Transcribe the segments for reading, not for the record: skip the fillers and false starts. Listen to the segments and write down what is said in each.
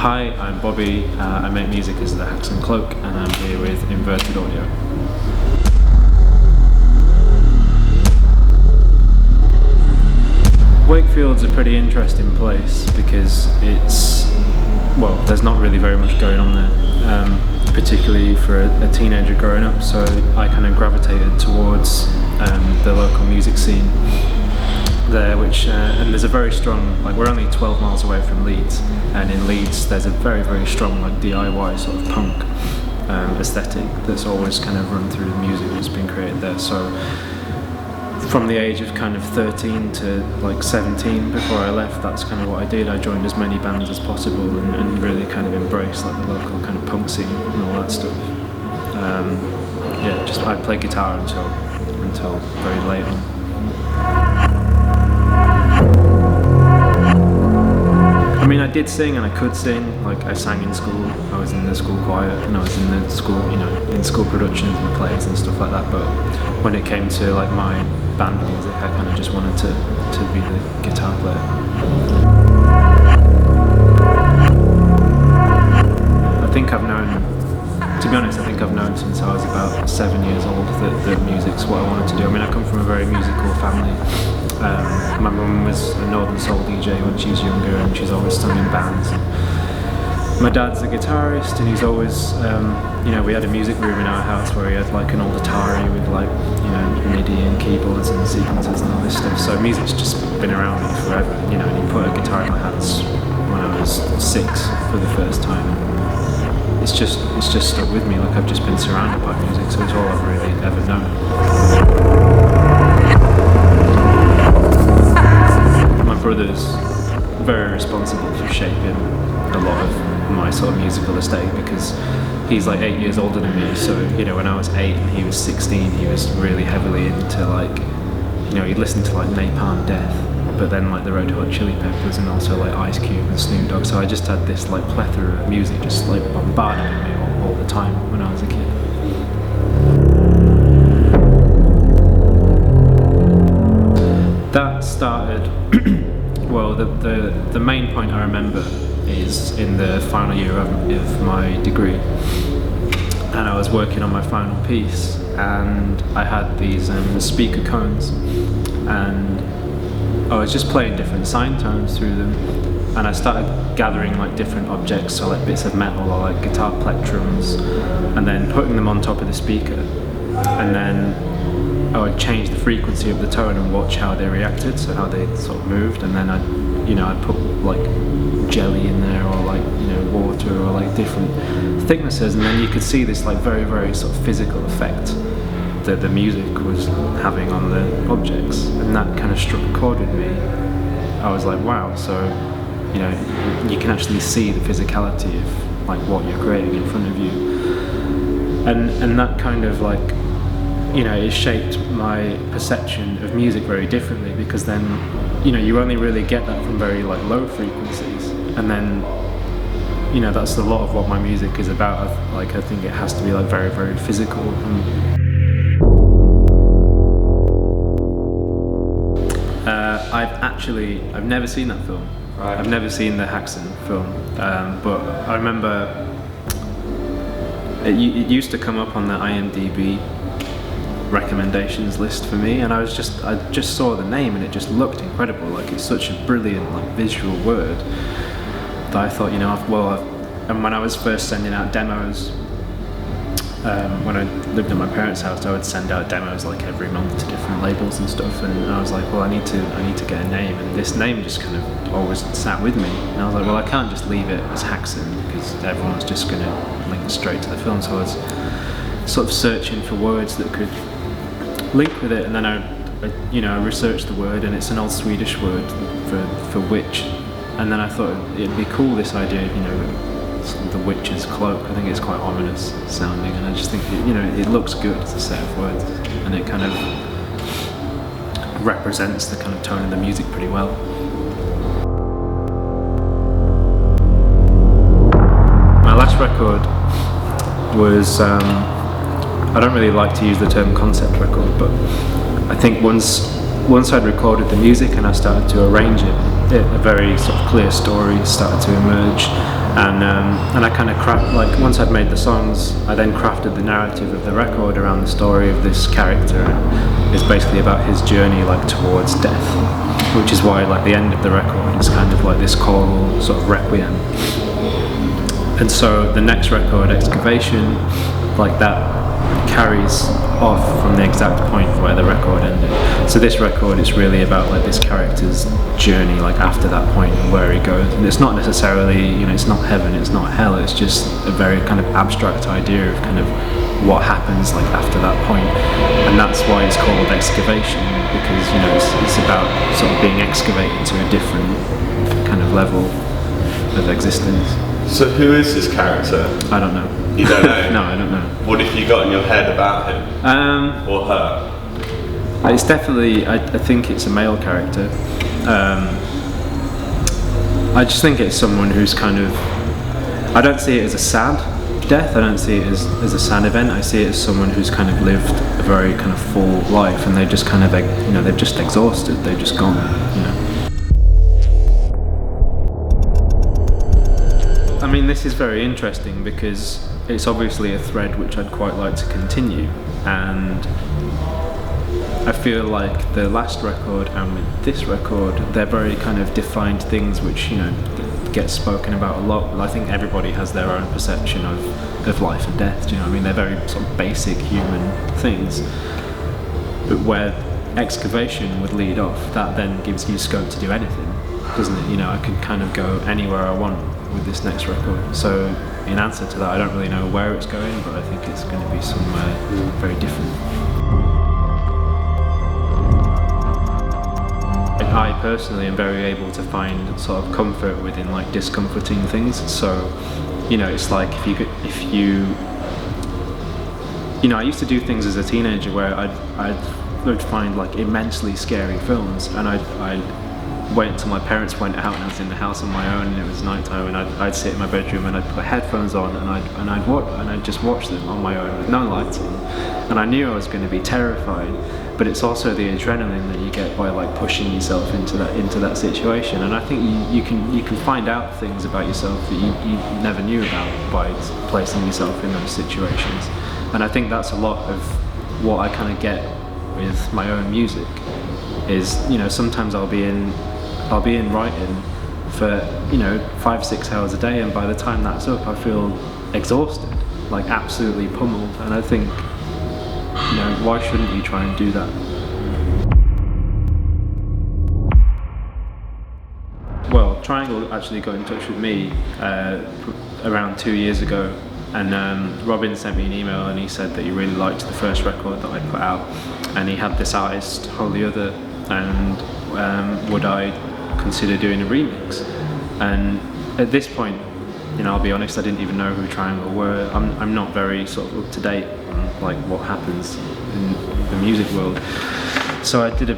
Hi, I'm Bobby. I make music as the Haxan Cloak, and I'm here with Inverted Audio. Wakefield's a pretty interesting place because there's not really very much going on there, particularly for a teenager growing up, so I kind of gravitated towards the local music scene there, and there's a very strong, we're only 12 miles away from Leeds, and in Leeds there's a very, very strong DIY sort of punk aesthetic that's always kind of run through the music that's been created there. So from the age of kind of 13 to 17, before I left, that's kind of what I did. I joined as many bands as possible and really kind of embraced the local kind of punk scene and all that stuff. I played guitar until very late on. I mean, I did sing and I could sing. I sang in school. I was in the school choir and I was in the school, in school productions and plays and stuff like that. But when it came to my band music, I kind of just wanted to be the guitar player. To be honest, I think I've known since I was about 7 years old that music's what I wanted to do. I mean, I come from a very musical family. My mum was a Northern Soul DJ when she was younger, and she's always sung in bands. My dad's a guitarist, and he's always, we had a music room in our house where he had an old Atari with MIDI and keyboards and sequencers and all this stuff. So music's just been around me forever, and he put a guitar in my hands when I was 6 for the first time. It's just stuck with me. I've just been surrounded by music, so it's all I've really ever known. My brother's very responsible for shaping a lot of my sort of musical aesthetic because he's 8 years older than me. So when I was 8 and he was 16, he was really heavily into he'd listen to Napalm Death, but then the Red Hot Chili Peppers and also Ice Cube and Snoop Dogg. So I just had this plethora of music just bombarding me all the time when I was a kid. That started, the main point I remember is in the final year of my degree, and I was working on my final piece, and I had these speaker cones, and I was just playing different sine tones through them, and I started gathering different objects, so bits of metal or guitar plectrums, and then putting them on top of the speaker, and then I would change the frequency of the tone and watch how they reacted, so how they sort of moved, and then I'd put jelly in there or water or different thicknesses, and then you could see this very, very sort of physical effect that the music was having on the objects, and that kind of struck a chord with me. I was like, wow, so you can actually see the physicality of what you're creating in front of you, and that kind of it shaped my perception of music very differently, because then you only really get that from very low frequencies, and then that's a lot of what my music is about. I think it has to be very, very physical. I've never seen that film. Right. I've never seen the Haxan film, but I remember it used to come up on the IMDb recommendations list for me, and I just saw the name and it just looked incredible. It's such a brilliant visual word that I thought, and when I was first sending out demos, when I lived at my parents' house, I would send out demos every month to different labels and stuff, and I was like, well, I need to get a name, and this name just kind of always sat with me, and I was like, well, I can't just leave it as Haxan because everyone's just going to link straight to the film. So I was sort of searching for words that could link with it, and then I researched the word, and it's an old Swedish word for witch, and then I thought it'd be cool, this idea of the witch's cloak. I think it's quite ominous sounding, and I just think it looks good as a set of words, and it kind of represents the kind of tone of the music pretty well. My last record was I don't really like to use the term concept record, but I think once I'd recorded the music and I started to arrange it, a very sort of clear story started to emerge, And I kind of once I'd made the songs, I then crafted the narrative of the record around the story of this character. And it's basically about his journey like towards death, which is why like the end of the record is kind of like this choral sort of requiem. And so the next record, Excavation, like that carries off from the exact point where the record ended. So this record is really about like this character's journey, like after that point and where he goes. And it's not necessarily, it's not heaven, it's not hell. It's just a very kind of abstract idea of kind of what happens like after that point. And that's why it's called Excavation, because it's about sort of being excavated to a different kind of level of existence. So who is this character? I don't know. You don't know? No, I don't know. What have you got in your head about him? Or her? It's definitely, I think it's a male character. I just think it's someone who's kind of, I don't see it as a sad death, I don't see it as a sad event, I see it as someone who's kind of lived a very kind of full life, and they just kind of, they're just exhausted, they're just gone, I mean, this is very interesting because it's obviously a thread which I'd quite like to continue, and I feel like the last record and with this record, they're very kind of defined things which, get spoken about a lot. I think everybody has their own perception of life and death, do you know what I mean? They're very sort of basic human things. But where Excavation would lead off, that then gives you scope to do anything, doesn't it? I can kind of go anywhere I want with this next record. So in answer to that, I don't really know where it's going, but I think it's going to be somewhere very different. I personally am very able to find sort of comfort within like discomforting things. So, it's like if you I used to do things as a teenager where I'd find like immensely scary films, and I'd wait until my parents went out and I was in the house on my own and it was nighttime, and I'd sit in my bedroom and I'd put headphones on and I'd just watch them on my own with no lights on, and I knew I was going to be terrified, but it's also the adrenaline that you get by like pushing yourself into that situation. And I think you can find out things about yourself that you never knew about by placing yourself in those situations. And I think that's a lot of what I kind of get with my own music is, sometimes I'll be in writing for 5-6 hours a day, and by the time that's up I feel exhausted, like absolutely pummeled. And I think, why shouldn't you try and do that? Well, Triangle actually got in touch with me around 2 years ago, and Robin sent me an email and he said that he really liked the first record that I put out, and he had this artist, Holy Other, and would I consider doing a remix. And at this point, I'll be honest, I didn't even know who Triangle were. I'm not very sort of up to date on like what happens in the music world. So I did a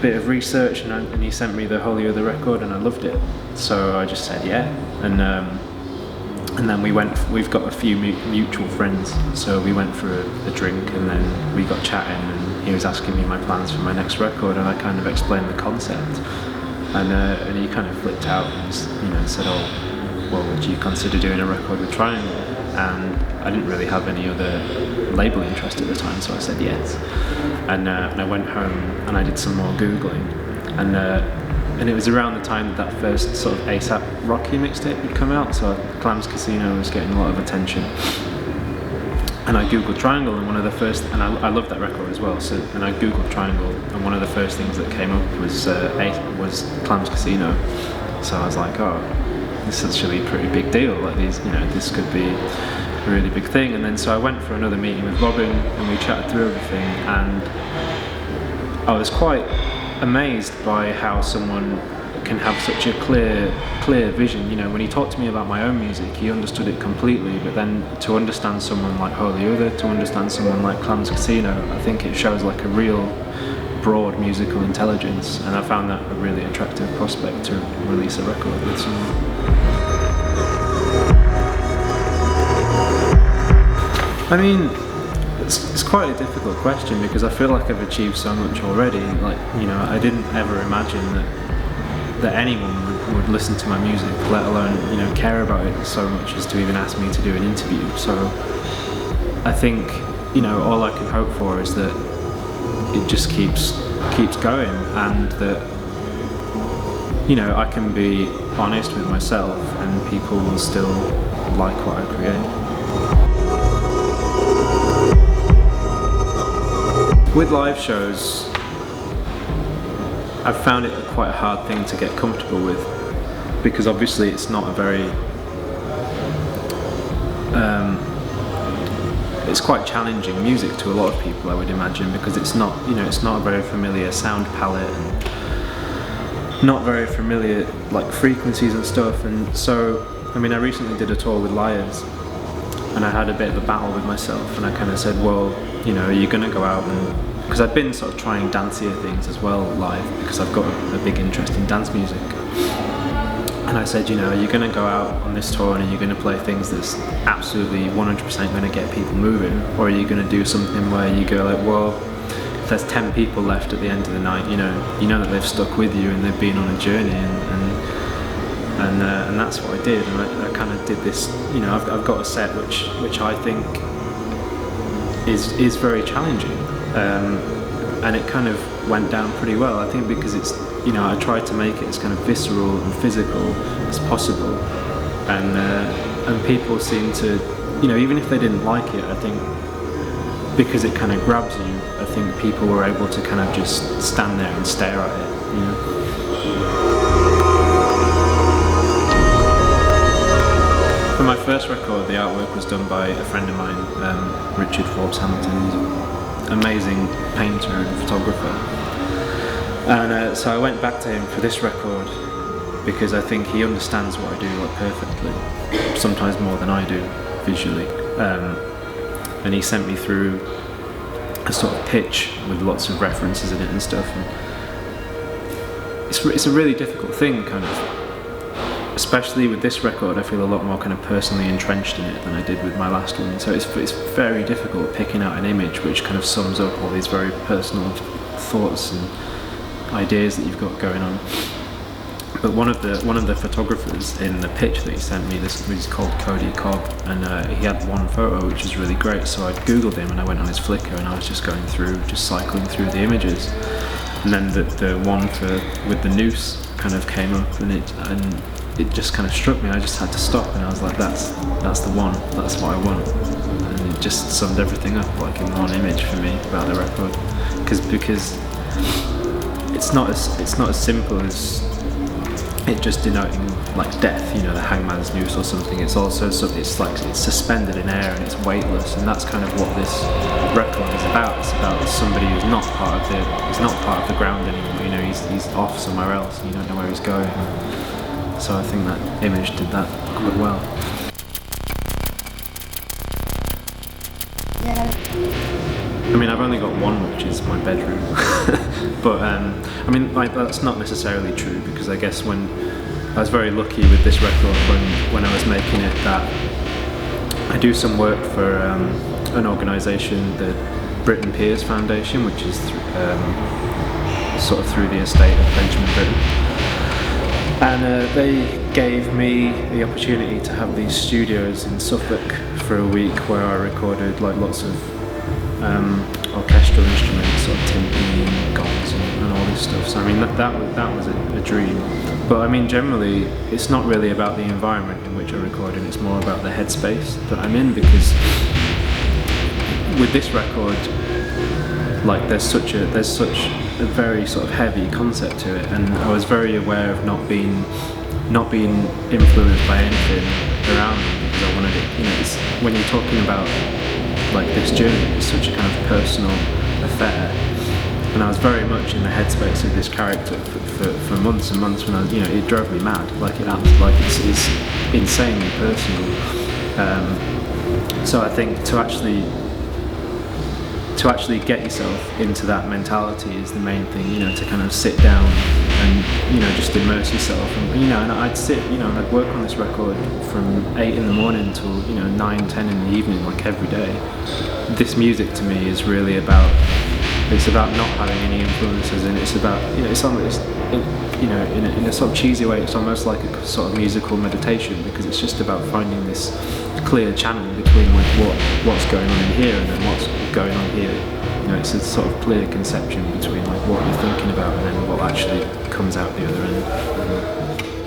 bit of research, and he sent me the Holy Other record, and I loved it. So I just said yeah, and then we've got a few mutual friends, so we went for a drink, and then we got chatting, and he was asking me my plans for my next record, and I kind of explained the concept, and he kind of flipped out and said, oh, well, would you consider doing a record with Triangle? And I didn't really have any other label interest at the time, so I said yes. And I went home and I did some more Googling, and it was around the time that first sort of ASAP Rocky mixtape had come out, so Clams Casino was getting a lot of attention. And I googled Triangle, and one of the first, and I love that record as well, so, and I googled Triangle, and one of the first things that came up was Clams Casino. So I was like, oh, this is actually a pretty big deal, like this could be a really big thing. And then so I went for another meeting with Robin, and we chatted through everything, and I was quite amazed by how someone can have such a clear vision. When he talked to me about my own music, he understood it completely, but then to understand someone like Holy Other, to understand someone like Clams Casino, I think it shows like a real broad musical intelligence, and I found that a really attractive prospect to release a record with someone. I mean, it's quite a difficult question because I feel like I've achieved so much already. Like, I didn't ever imagine that anyone would would listen to my music, let alone, you know, care about it so much as to even ask me to do an interview. So I think, you know, all I can hope for is that it just keeps going, and that, you know, I can be honest with myself and people will still like what I create. With live shows, I've found it quite a hard thing to get comfortable with, because obviously it's not a very it's quite challenging music to a lot of people, I would imagine, because it's not, you know, it's not a very familiar sound palette and not very familiar like frequencies and stuff. And so, I mean, I recently did a tour with Liars, and I had a bit of a battle with myself, and I kind of said, well, you know, are you going to go out and, because I've been sort of trying dancier things as well live, because I've got a big interest in dance music. And I said, you know, are you going to go out on this tour and are you going to play things that's absolutely 100% going to get people moving, or are you going to do something where you go like, well, if there's 10 people left at the end of the night, you know that they've stuck with you and they've been on a journey, and that's what I did. And I kind of did this, you know, I've got a set which I think is very challenging, and it kind of went down pretty well, I think, because it's, you know, I tried to make it as kind of visceral and physical as possible, and people seem to, you know, even if they didn't like it, I think because it kind of grabs you, I think people were able to kind of just stand there and stare at it, you know. For my first record, the artwork was done by a friend of mine, Richard Forbes Hamilton. He's an amazing painter and photographer. And so I went back to him for this record because I think he understands what I do like perfectly, sometimes more than I do visually. And he sent me through a sort of pitch with lots of references in it and stuff. And it's a really difficult thing, kind of. Especially with this record, I feel a lot more kind of personally entrenched in it than I did with my last one. So it's very difficult picking out an image which kind of sums up all these very personal thoughts and ideas that you've got going on. But one of the photographers in the pitch that he sent me, he's called Cody Cobb, and he had one photo which was really great. So I googled him and I went on his Flickr and I was just cycling through the images, and then the one with the noose kind of came up, and it just kind of struck me. I just had to stop, and I was like, that's the one, that's what I want. And it just summed everything up like in one image for me about the record, because it's not as simple as it just denoting like death, you know, the hangman's noose or something. It's also it's suspended in air and it's weightless, and that's kind of what this record is about. It's about somebody who's not part of the ground anymore, you know, he's off somewhere else and you don't know where he's going. So I think that image did that quite well. I mean, I've only got one, which is my bedroom. But I mean, like, that's not necessarily true, because I guess when I was very lucky with this record when I was making it, that I do some work for an organisation, the Britain Peers Foundation, which is sort of through the estate of Benjamin Britten. And they gave me the opportunity to have these studios in Suffolk for a week where I recorded like lots of orchestral instruments, sort of timpani and gongs and all this stuff. So I mean that was a dream. But I mean, generally it's not really about the environment in which I record in, it's more about the headspace that I'm in, because with this record, like there's such a very sort of heavy concept to it, and I was very aware of not being influenced by anything around me, because I wanted it, you know, it's, when you're talking about like this journey, it's such a kind of personal affair, and I was very much in the headspace of this character for months and months, when I was, you know, it drove me mad, like it's insanely personal. So I think to actually get yourself into that mentality is the main thing, you know, to kind of sit down and, you know, just immerse yourself. And, you know, and I'd sit, you know, and I'd work on this record from 8 in the morning till, you know, 9, 10 in the evening, like every day. This music to me is really about It's about not having any influences, and it's about, it's almost, in a sort of cheesy way, it's almost like a sort of musical meditation, because it's just about finding this clear channel between what's going on in here and then what's going on here. It's a sort of clear conception between like what you're thinking about and then what actually comes out the other end.